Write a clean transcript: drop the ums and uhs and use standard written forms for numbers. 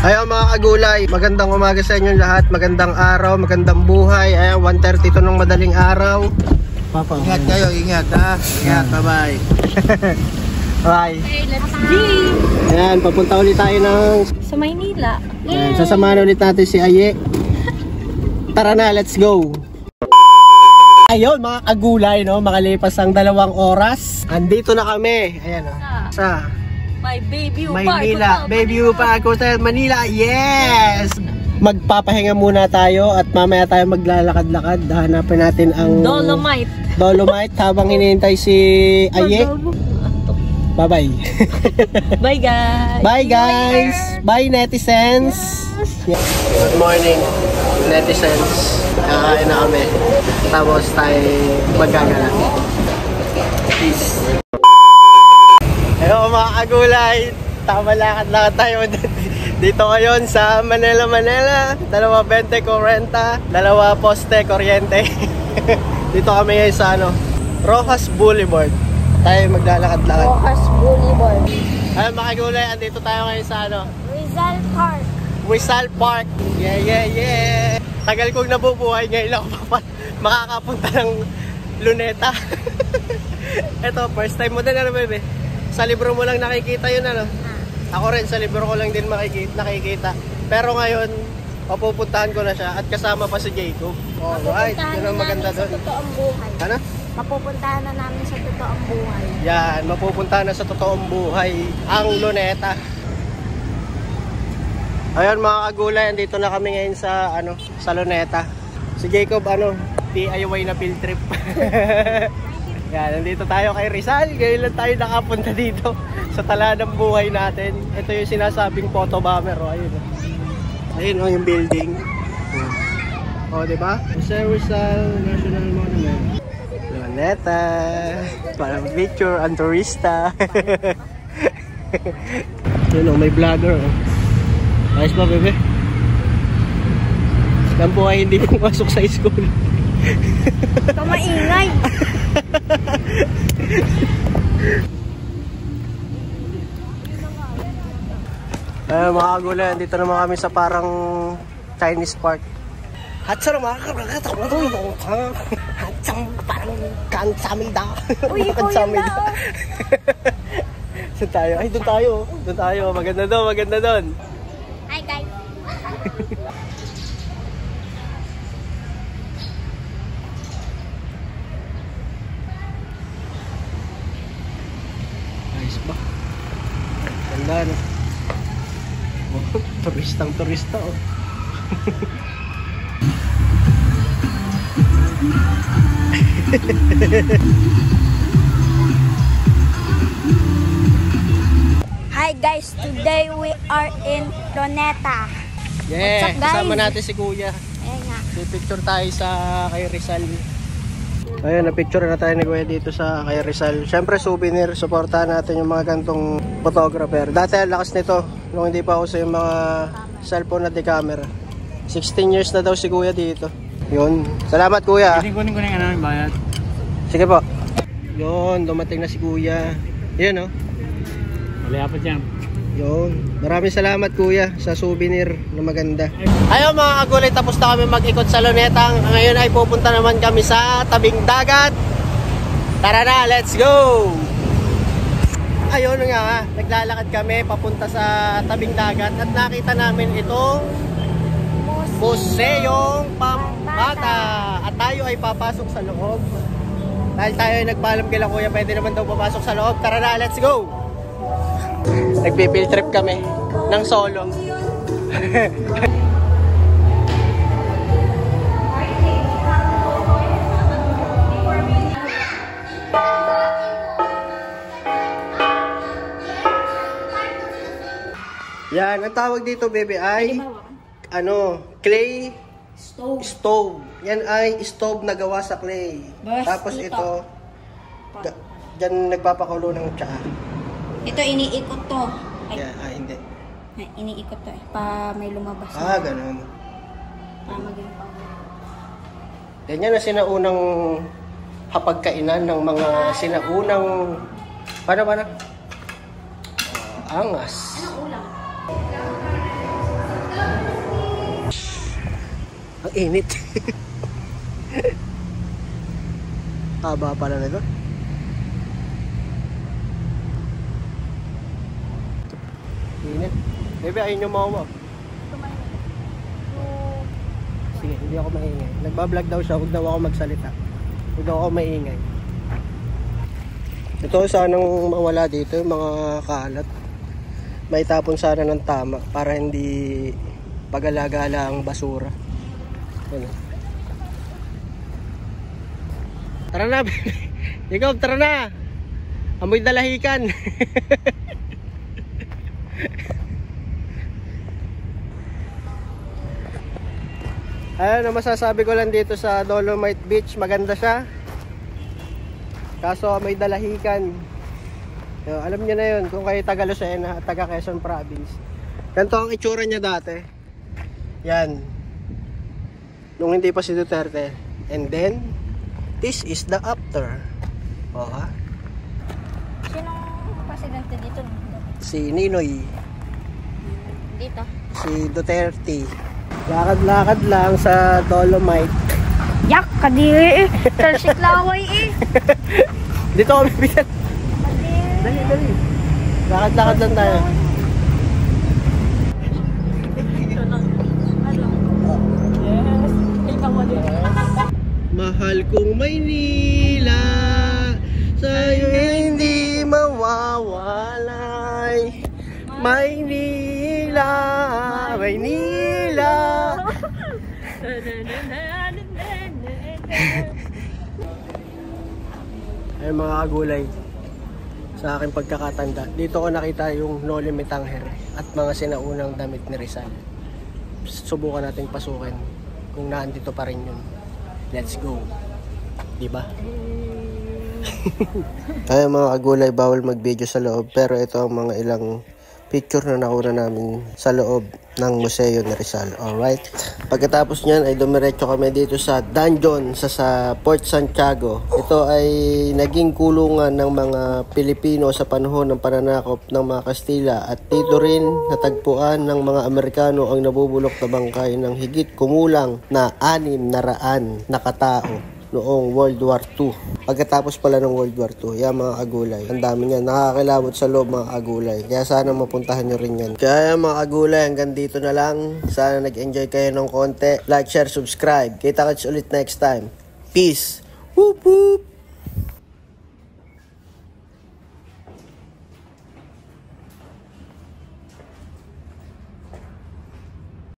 Ayaw mga kagulay, magandang umaga sa inyo lahat, magandang araw, magandang buhay. Ayaw, 1:30 to ng madaling araw. Papa, ingat kayo, ingat ha. Ingat, bye-bye. Bye. Okay, let's be. Ayan, papunta ulit tayo ng... Sa Maynila. Ayan, sasamahan ulit natin si Aye. Tara na, let's go. Ayun mga kagulay, no? Makalipas ang 2 oras. Andito na kami. Ayan, no? Sa My baby Maynila. Baby Park Hotel, Manila. Yes! Magpapahinga muna tayo at mamaya tayo maglalakad-lakad. Hanapin natin ang Dolomite habang hinihintay si Aye. Bye-bye. Bye guys. Bye guys. Bye netizens. Good morning netizens. Kakain na kami. Tapos tayo magagala. Peace. Hello mga kagulay. Tama lakad-lakad tayo dito ngayon sa Manila, Manila. 2:20 poste kuryente. Dito kami ngayon sa Rojas Boulevard. Tayo maglalakad-lakad. Rojas Boulevard. Ayun mga kagulay, andito tayo ngayon sa Rizal Park. Rizal Park. Yeah. Tagal kong nabubuhay, ngayon ako makakapunta ng Luneta. Ito, first time mo din bebe. Sa libro mo lang nakikita yun Ako rin sa libro ko lang din nakikita. Pero ngayon, mapupuntahan ko na siya at kasama pa si Jacob. Alright, yun ang maganda doon. Ano? Mapupuntahan na namin sa totoong buhay. Yan, mapupuntahan na sa totoong buhay ang Luneta. Ayun mga kagulay, andito na kami ngayon sa sa Luneta. Si Jacob DIY na field trip. Yan, nandito tayo kay Rizal. Ngayon lang tayo nakapunta dito sa tala ng buhay natin. Ito yung sinasabing photo bomber. Ayun yung building. Diba? Jose Rizal National Monument. Luneta. Parang picture ang turista. Yun may vlogger. Ayos ba, bebe? Yan po ay hindi pumasok sa school. Ito maingay. Mga kagulay, dito naman kami sa parang Chinese park. Hatsang mga hatsang parang kansamilda. Uy, kansamilda. Saan tayo? Ay, doon tayo. Doon tayo. Maganda doon. Hi guys. Ayos ba? Ganda turista Hi guys, today we are in Luneta. Yeah, what's up, guys? kasama natin si Kuya. Ayan nga. Picture tayo sa kay Rizal. Ayun, na-picture na tayo ni Kuya dito sa kay Rizal. Siyempre souvenir, supportahan natin yung mga gantong photographer. Dati ang lakas nito, nung hindi pa uso yung mga cellphone na di-camera. 16 years na daw si Kuya dito. Yun, salamat Kuya. Kunin ko na yung bayad. Sige po. Yun, dumating na si Kuya. Yun Wala pa dyan. Yun, maraming salamat Kuya sa souvenir na maganda. Ayun mga kagulay, tapos na kami mag-ikot sa Luneta. Ngayon ay pupunta naman kami sa tabing dagat. Tara na, let's go! Ayun nga, naglalakad kami papunta sa tabing dagat at nakita namin itong Museong Pampata. At tayo ay papasok sa loob. Dahil tayo ay nagpaalam kila Kuya, pwede naman daw papasok sa loob. Tara na, let's go! Nagpipill trip kami ng solo. Yan, ang tawag dito, bebe, ay clay stove. Yan ay stove na gawa sa clay. Tapos ito, dyan nagpapakulo ng tsaa. Ito iniikot to. Ay, hindi. Iniikot to may lumabas. Ganun. Maging Ganyan na sinaunang hapagkainan ng mga sinaunang angas. Anong ulam? init. Haba pala nito. Init. Bebe, ayun yung mawa. Sige, hindi ako maingay. Nagbablog daw siya, huwag daw ako magsalita. Huwag daw ako maingay. Ito sanang mawala dito, yung mga kalat. May tapon sana ng tama para hindi pag-alagala ang basura. Ano? Tara na, Jacob, tara na. Amoy dalahikan. Ayun, ang masasabi ko lang dito sa Dolomite Beach, maganda siya. Kaso may dalahikan. So, alam niyo na yun kung kayo taga Lucena, taga Quezon Province. Ganito ang itsura niya dati. Yan. Nung hindi pa si Duterte. And then, this is the after. O ha? Sinong presidente dito? Si Ninoy. Dito. Si Duterte. Lakad-lakad lang sa Dolomite. Yak, kadiri eh. Talsik laway eh. Dito kami bigat. Dali, dali. Lakad-lakad lang tayo. Mahal kong Maynila, sa'yo hindi mawawalay. Maynila, Maynila. Ay mga kagulay, sa aking pagkakatanda, dito ko nakita yung No Limit Angher at mga sinaunang damit ni Rizal. Subukan nating pasukin kung naandito pa rin yun. Let's go. Diba? Ay mga kagulay, bawal mag-video sa loob, pero ito ang mga ilang picture na nauna namin sa loob ng museo ni Rizal. Alright. Pagkatapos niyan ay dumiretso kami dito sa dungeon sa Port Santiago. Ito ay naging kulungan ng mga Pilipino sa panahon ng pananakop ng mga Kastila at dito rin natagpuan ng mga Amerikano ang nabubulok na bangkay ng higit kumulang na 600 na katao noong World War II. Pagkatapos pala ng World War II, yan mga kagulay. Ang dami niyan, nakakilabot sa loob mga kagulay. Kaya sana mapuntahan nyo rin yan. Kaya mga kagulay, hanggang dito na lang. Sana nag-enjoy kayo ng konti. Like, share, subscribe. Kita-kits ulit next time. Peace! Whoop whoop!